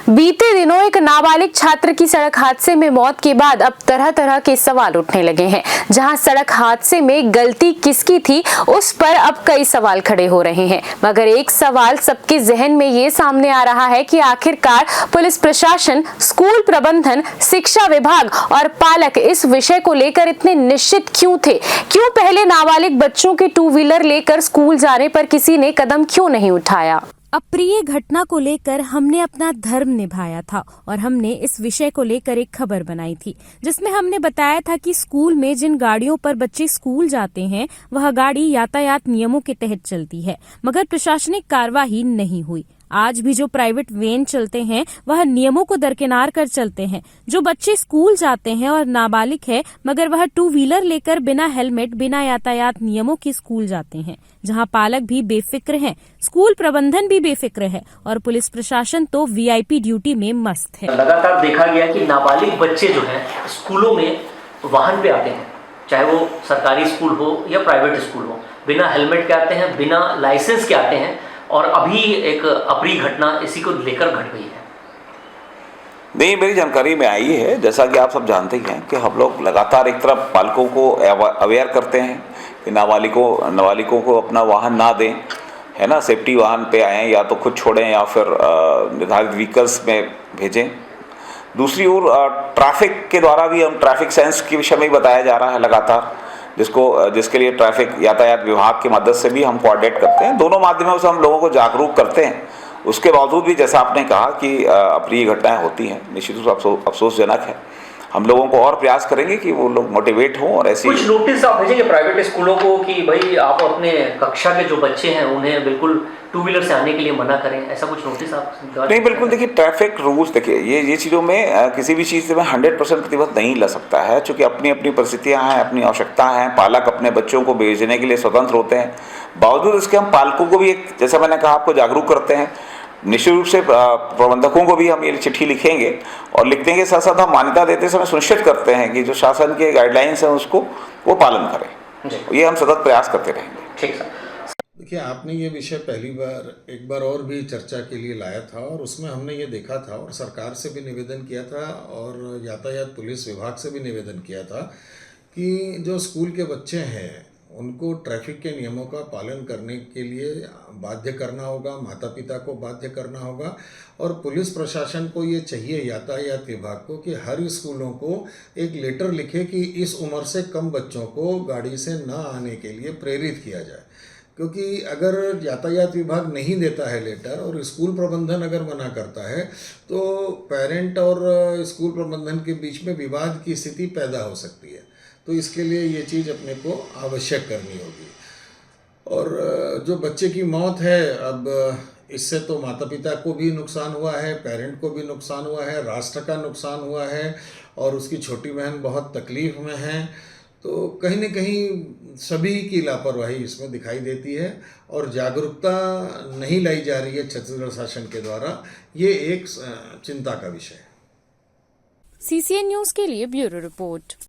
बीते दिनों एक नाबालिग छात्र की सड़क हादसे में मौत के बाद अब तरह तरह के सवाल उठने लगे हैं। जहां सड़क हादसे में गलती किसकी थी, उस पर अब कई सवाल खड़े हो रहे हैं। मगर एक सवाल सबके जहन में ये सामने आ रहा है कि आखिरकार पुलिस प्रशासन, स्कूल प्रबंधन, शिक्षा विभाग और पालक इस विषय को लेकर इतने निश्चित क्यों थे? क्यों पहले नाबालिग बच्चों के टू व्हीलर लेकर स्कूल जाने पर किसी ने कदम क्यों नहीं उठाया? अप्रिय घटना को लेकर हमने अपना धर्म निभाया था और हमने इस विषय को लेकर एक खबर बनाई थी, जिसमें हमने बताया था कि स्कूल में जिन गाड़ियों पर बच्चे स्कूल जाते हैं वह गाड़ी यातायात नियमों के तहत चलती है, मगर प्रशासनिक कार्यवाही नहीं हुई। आज भी जो प्राइवेट वैन चलते हैं वह नियमों को दरकिनार कर चलते हैं। जो बच्चे स्कूल जाते हैं और नाबालिग है मगर वह टू व्हीलर लेकर बिना हेलमेट, बिना यातायात नियमों के स्कूल जाते हैं, जहां पालक भी बेफिक्र हैं, स्कूल प्रबंधन भी बेफिक्र है और पुलिस प्रशासन तो वीआईपी ड्यूटी में मस्त है। लगातार देखा गया कि नाबालिग बच्चे जो हैं स्कूलों में वाहन पे आते हैं, चाहे वो सरकारी स्कूल हो या प्राइवेट स्कूल हो, बिना हेलमेट के आते हैं, बिना लाइसेंस के आते हैं। और अभी एक अप्रिय घटना इसी को लेकर घट गई है। नहीं, मेरी जानकारी में आई है, जैसा कि आप सब जानते ही हैं कि हम लोग लगातार एक तरफ पालकों को अवेयर करते हैं कि नाबालिगों को अपना वाहन ना दें, है ना, सेफ्टी वाहन पे आएँ, या तो खुद छोड़ें या फिर निर्धारित व्हीकल्स में भेजें। दूसरी ओर ट्रैफिक के द्वारा भी हम ट्रैफिक सेंस के विषय में बताया जा रहा है लगातार, जिसके लिए ट्रैफिक यातायात विभाग की मदद से भी हम कोऑर्डिनेट करते हैं। दोनों माध्यमों से हम लोगों को जागरूक करते हैं। उसके बावजूद भी जैसा आपने कहा कि अप्रिय घटनाएं होती हैं, निश्चित रूप से अफसोसजनक है। हम लोगों को और प्रयास करेंगे कि वो लोग मोटिवेट हों और ऐसी कुछ नोटिस आप भेजेंगे प्राइवेट स्कूलों को कि भाई आप अपने कक्षा के जो बच्चे हैं उन्हें बिल्कुल टू व्हीलर से आने के लिए मना करें, ऐसा कुछ नोटिस आप? नहीं, बिल्कुल। देखिए, ट्रैफिक रूल्स, देखिए ये चीज़ों में किसी भी चीज़ में 100% प्रतिबद्ध नहीं ला सकता है, क्योंकि अपनी अपनी परिस्थितियाँ हैं, अपनी आवश्यकता हैं। पालक अपने बच्चों को भेजने के लिए स्वतंत्र होते हैं। बावजूद इसके हम पालकों को भी जैसा मैंने कहा, आपको जागरूक करते हैं। निश्चित रूप से प्रबंधकों को भी हम ये चिट्ठी लिखेंगे और लिखने के साथ साथ हम मान्यता देते समय सुनिश्चित करते हैं कि जो शासन के गाइडलाइंस हैं उसको वो पालन करें। ये हम सतत प्रयास करते रहेंगे। ठीक सर। देखिए, आपने ये विषय एक बार और भी चर्चा के लिए लाया था और उसमें हमने ये देखा था और सरकार से भी निवेदन किया था और यातायात पुलिस विभाग से भी निवेदन किया था कि जो स्कूल के बच्चे हैं उनको ट्रैफिक के नियमों का पालन करने के लिए बाध्य करना होगा, माता पिता को बाध्य करना होगा और पुलिस प्रशासन को ये चाहिए, यातायात विभाग को, कि हर स्कूलों को एक लेटर लिखे कि इस उम्र से कम बच्चों को गाड़ी से ना आने के लिए प्रेरित किया जाए। क्योंकि अगर यातायात विभाग नहीं देता है लेटर और स्कूल प्रबंधन अगर मना करता है तो पेरेंट और स्कूल प्रबंधन के बीच में विवाद की स्थिति पैदा हो सकती है। तो इसके लिए ये चीज़ अपने को आवश्यक करनी होगी। और जो बच्चे की मौत है, अब इससे तो माता पिता को भी नुकसान हुआ है, पेरेंट को भी नुकसान हुआ है, राष्ट्र का नुकसान हुआ है और उसकी छोटी बहन बहुत तकलीफ़ में है। तो कहीं न कहीं सभी की लापरवाही इसमें दिखाई देती है और जागरूकता नहीं लाई जा रही है छत्तीसगढ़ शासन के द्वारा। ये एक चिंता का विषय है। CCN न्यूज़ के लिए ब्यूरो रिपोर्ट।